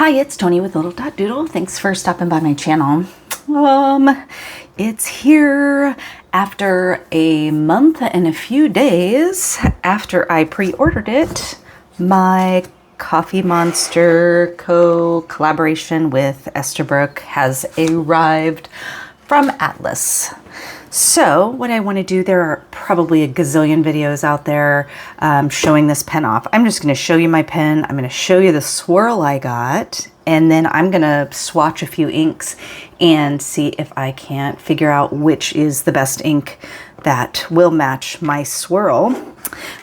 Hi, it's Tony with lidl.doodle. Thanks for stopping by my channel. It's here after a month and a few days after I pre-ordered it. My TheCoffeeMonsterzCo collaboration with Estie has arrived from Atlas. So what I want to do, there are probably a gazillion videos out there showing this pen off. I'm just going to show you my pen. I'm going to show you the swirl I got, and then I'm going to swatch a few inks and see if I can't figure out which is the best ink that will match my swirl.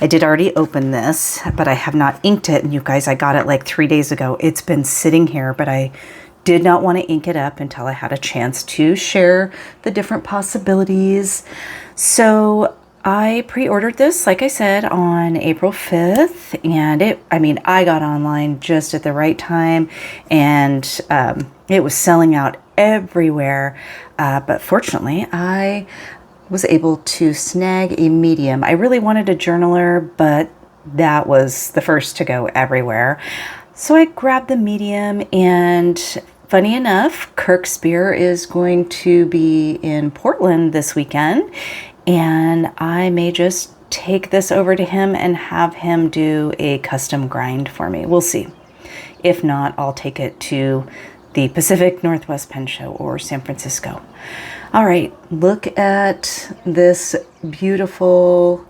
I did already open this, but I have not inked it. And you guys, I got it like 3 days ago. It's been sitting here, but I did not want to ink it up until I had a chance to share the different possibilities. So I pre-ordered this, like I said, on April 5th, and I got online just at the right time, and it was selling out everywhere. But fortunately, I was able to snag a medium. I really wanted a journaler, but that was the first to go everywhere. So I grabbed the medium, and funny enough, Kirk Spear is going to be in Portland this weekend, and I may just take this over to him and have him do a custom grind for me. We'll see. If not, I'll take it to the Pacific Northwest Pen Show or San Francisco. All right, look at this beautiful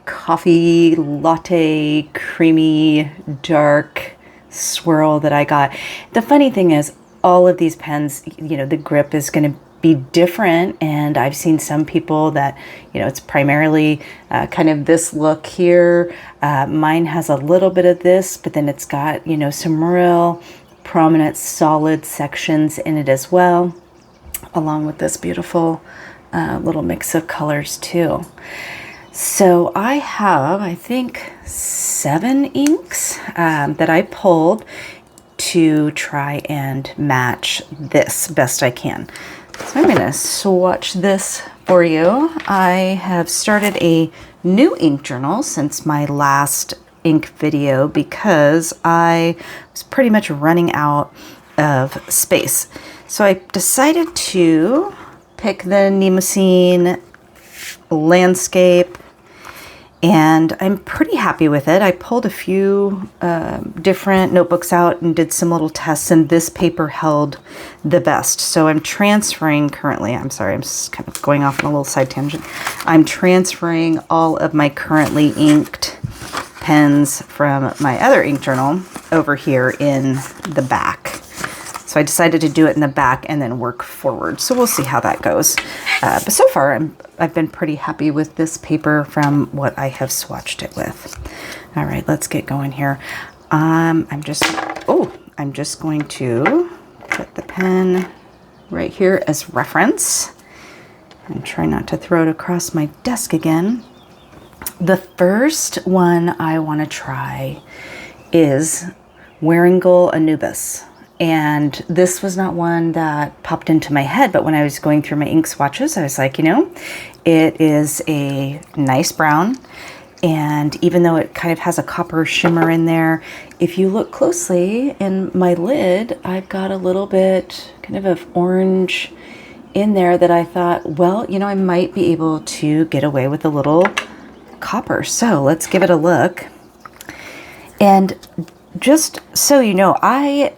coffee latte, creamy, dark swirl that I got. The funny thing is, all of these pens, the grip is going to be different, and I've seen some people that, it's primarily kind of this look here. Mine has a little bit of this, but then it's got, some real prominent solid sections in it as well, along with this beautiful little mix of colors too. So I have, I think, 7 inks that I pulled to try and match this best I can. So I'm going to swatch this for you. I have started a new ink journal since my last ink video because I was pretty much running out of space. So I decided to pick the Nemosine Landscape, and I'm pretty happy with it. I pulled a few different notebooks out and did some little tests, and this paper held the best. So I'm transferring currently, I'm sorry, I'm just kind of going off on a little side tangent. I'm transferring all of my currently inked pens from my other ink journal over here in the back. So I decided to do it in the back and then work forward. So we'll see how that goes. But so far, I've been pretty happy with this paper from what I have swatched it with. All right, let's get going here. I'm just going to put the pen right here as reference and try not to throw it across my desk again. The first one I want to try is Warringal Anubis. And this was not one that popped into my head, but when I was going through my ink swatches, I was like, it is a nice brown. And even though it kind of has a copper shimmer in there, if you look closely in my lid, I've got a little bit kind of orange in there that I thought, well, I might be able to get away with a little copper. So let's give it a look. And just so you know, I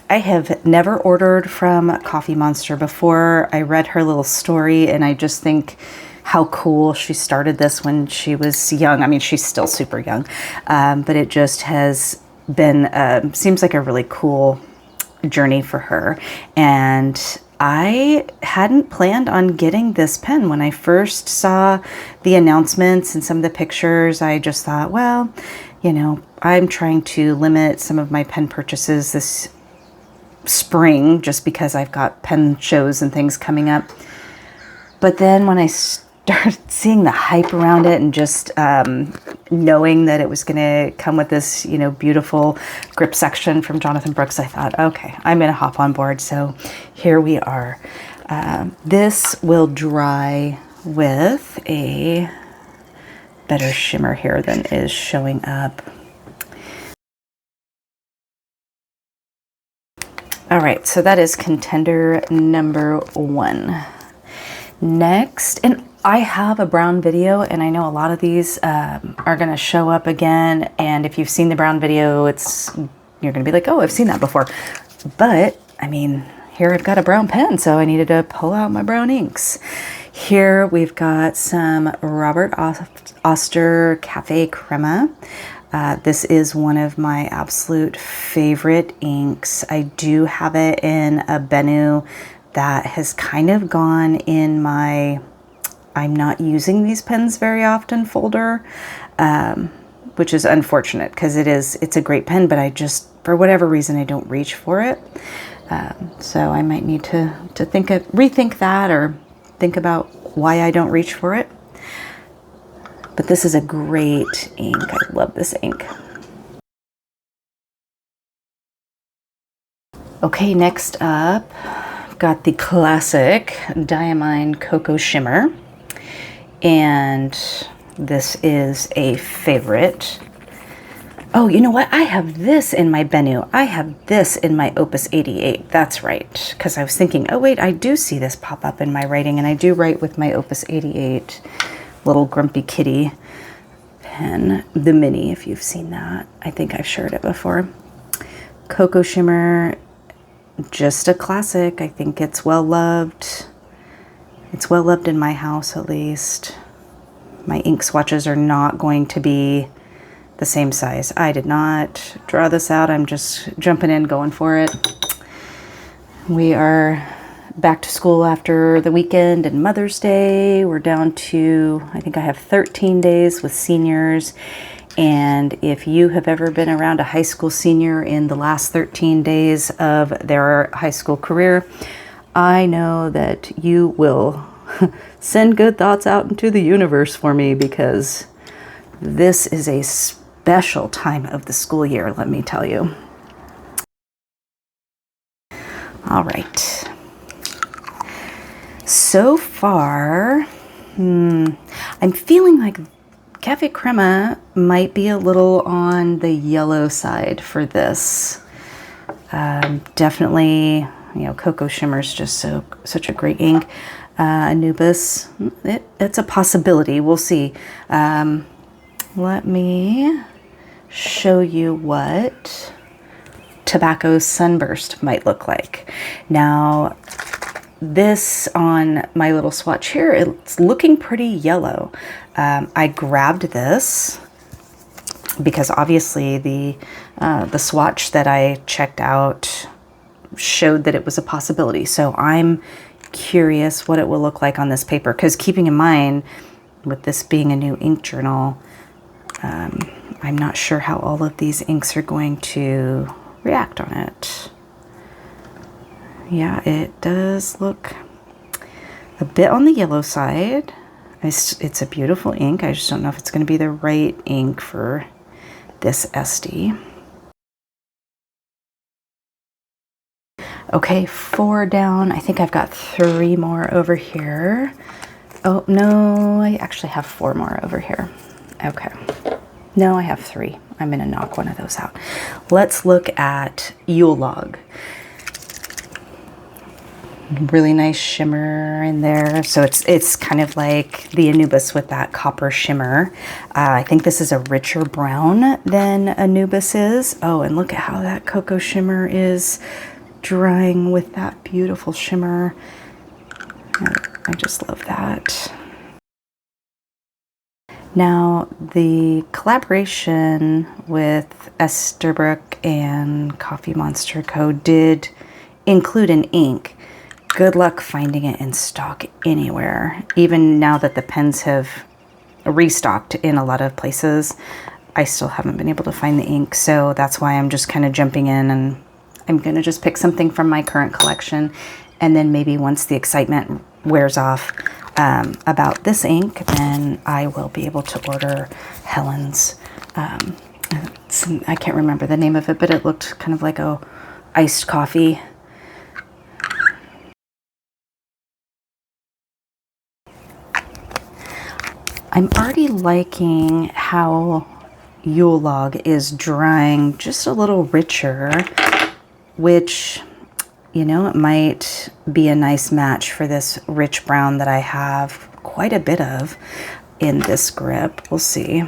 have never ordered from Coffee Monster before. I read her little story, and I just think how cool she started this when she was young. I mean, she's still super young, but it just has been, seems like a really cool journey for her. And I hadn't planned on getting this pen. When I first saw the announcements and some of the pictures, I just thought, well, I'm trying to limit some of my pen purchases this spring just because I've got pen shows and things coming up. But then when I started seeing the hype around it and just knowing that it was going to come with this, beautiful grip section from Jonathan Brooks, I thought, okay, I'm going to hop on board. So here we are. This will dry with a better shimmer here than is showing up. All right, so that is contender number 1. Next, and I have a brown video, and I know a lot of these are going to show up again. And if you've seen the brown video, you're going to be like, oh, I've seen that before. But I mean, here I've got a brown pen, so I needed to pull out my brown inks. Here we've got some Robert Oster Cafe Crema. This is one of my absolute favorite inks. I do have it in a Bennu that has kind of gone in my I'm not using these pens very often folder, which is unfortunate because it's a great pen, but I just, for whatever reason, I don't reach for it. So I might need to rethink that, or think about why I don't reach for it. But this is a great ink. I love this ink. Okay, next up, I've got the classic Diamine Cocoa Shimmer. And this is a favorite. Oh, you know what? I have this in my Bennu. I have this in my Opus 88. That's right. Because I was thinking, oh wait, I do see this pop up in my writing, and I do write with my Opus 88 little grumpy kitty pen, the mini, if you've seen that. I think I've shared it before. Cocoa Shimmer, just a classic. I think it's well loved. It's well loved in my house, at least. My ink swatches are not going to be the same size. I did not draw this out. I'm just jumping in, going for it. We are back to school after the weekend and Mother's Day. We're down to, I think I have 13 days with seniors. And if you have ever been around a high school senior in the last 13 days of their high school career, I know that you will send good thoughts out into the universe for me, because this is a special time of the school year, let me tell you. All right. So far, I'm feeling like Cafe Crema might be a little on the yellow side for this. Definitely, you know, Cocoa Shimmer is just such a great ink. Anubis, it's a possibility. We'll see. Let me show you what Tobacco Sunburst might look like. Now, this on my little swatch here, it's looking pretty yellow. I grabbed this because obviously the swatch that I checked out showed that it was a possibility. So I'm curious what it will look like on this paper, because keeping in mind with this being a new ink journal, I'm not sure how all of these inks are going to react on it. Yeah, it does look a bit on the yellow side. It's a beautiful ink. I just don't know if it's going to be the right ink for this Estie. Okay, 4 down. I think I've got 3 more over here. Oh, no, I actually have 4 more over here. Okay. No, I have 3. I'm going to knock one of those out. Let's look at Yule Log. Really nice shimmer in there. So it's kind of like the Anubis with that copper shimmer. I think this is a richer brown than Anubis is. Oh, and look at how that cocoa shimmer is drying with that beautiful shimmer. I just love that. Now, the collaboration with Esterbrook and TheCoffeeMonsterzCo did include an ink. Good luck finding it in stock anywhere. Even now that the pens have restocked in a lot of places, I still haven't been able to find the ink. So that's why I'm just kind of jumping in, and I'm going to just pick something from my current collection. And then maybe once the excitement wears off about this ink, then I will be able to order Helen's. I can't remember the name of it, but it looked kind of like a iced coffee. I'm already liking how Yule Log is drying just a little richer, which you know, it might be a nice match for this rich brown that I have quite a bit of in this grip. We'll see.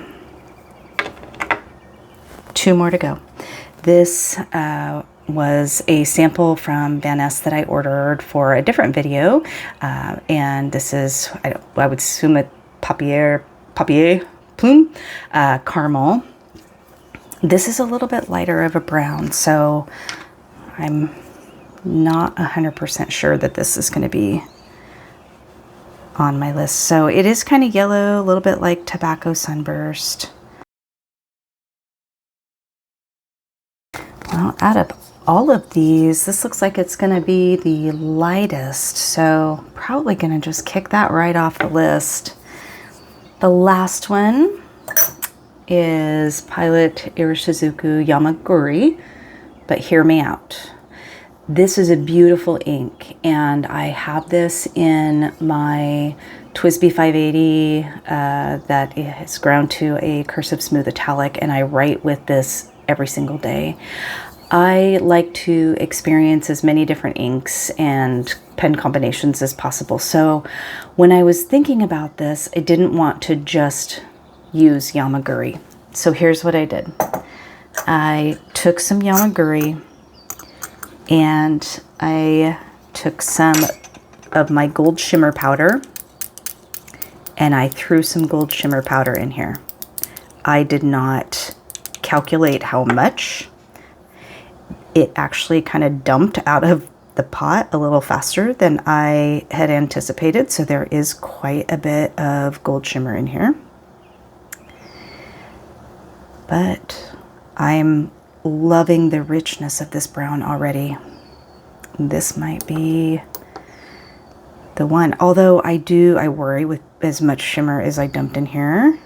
2 more to go. This was a sample from Van Ness that I ordered for a different video. And this is, I would assume a papier plume caramel. This is a little bit lighter of a brown, so I'm not 100% sure that this is going to be on my list. So it is kind of yellow, a little bit like tobacco sunburst. Well, out of all of these, this looks like it's going to be the lightest, so probably going to just kick that right off the list. The last one is Pilot Irishizuku Yamaguri, but hear me out. This is a beautiful ink, and I have this in my TWSBI 580 that is ground to a cursive smooth italic, and I write with this every single day. I like to experience as many different inks and pen combinations as possible. So when I was thinking about this, I didn't want to just use Yamaguri. So here's what I did. I took some Yamaguri and I took some of my gold shimmer powder and I threw some gold shimmer powder in here. I did not calculate how much. It actually kind of dumped out of the pot a little faster than I had anticipated. So there is quite a bit of gold shimmer in here. But I'm loving the richness of this brown already. This might be the one. Although I worry with as much shimmer as I dumped in here,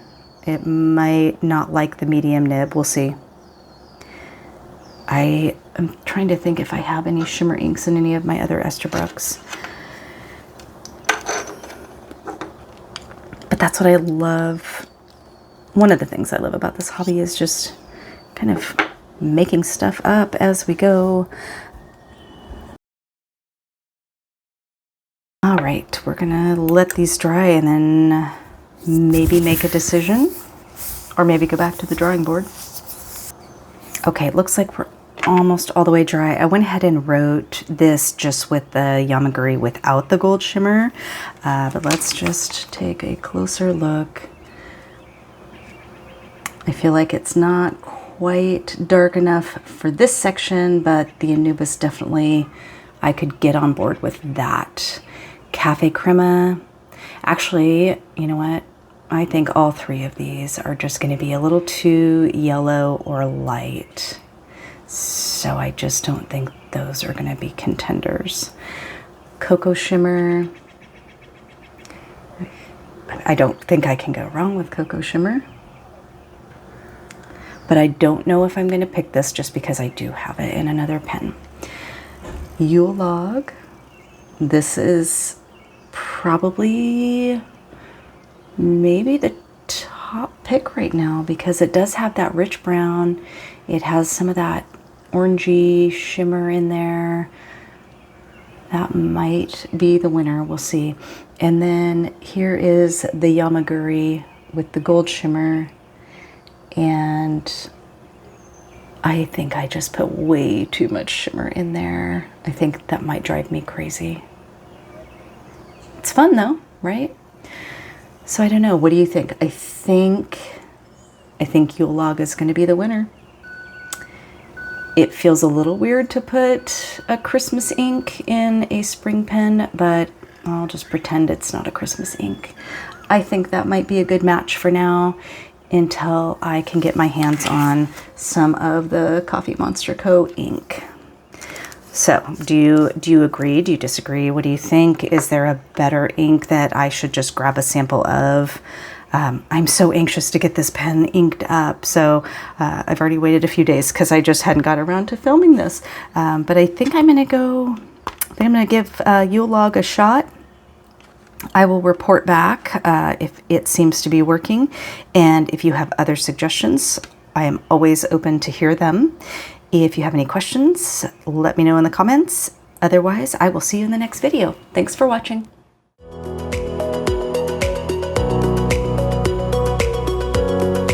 it might not like the medium nib. We'll see. I am trying to think if I have any shimmer inks in any of my other Esterbrook's. But that's what I love. One of the things I love about this hobby is just kind of making stuff up as we go. All right, we're gonna let these dry and then maybe make a decision or maybe go back to the drawing board. Okay, it looks like we're almost all the way dry. I went ahead and wrote this just with the Yamaguri without the gold shimmer, but let's just take a closer look. I feel like it's not quite dark enough for this section, but the Anubis definitely, I could get on board with that. Cafe Crema. Actually, you know what? I think all 3 of these are just going to be a little too yellow or light. So I just don't think those are going to be contenders. Cocoa Shimmer. I don't think I can go wrong with Cocoa Shimmer. But I don't know if I'm going to pick this just because I do have it in another pen. Yule Log. This is probably maybe the top pick right now because it does have that rich brown. It has some of that orangey shimmer in there. That might be the winner. We'll see. And then here is the Yamaguri with the gold shimmer. And I think I just put way too much shimmer in there. I think that might drive me crazy. It's fun though, right? So I don't know. What do you think? I think Yule Log is going to be the winner. It feels a little weird to put a Christmas ink in a spring pen, but I'll just pretend it's not a Christmas ink. I think that might be a good match for now until I can get my hands on some of the TheCoffeeMonsterzCo ink. So do you agree? Do you disagree? What do you think? Is there a better ink that I should just grab a sample of? I'm so anxious to get this pen inked up. So I've already waited a few days because I just hadn't got around to filming this. But I think I'm going to give Yule Log a shot. I will report back if it seems to be working. And if you have other suggestions, I am always open to hear them. If you have any questions, let me know in the comments. Otherwise, I will see you in the next video. Thanks for watching.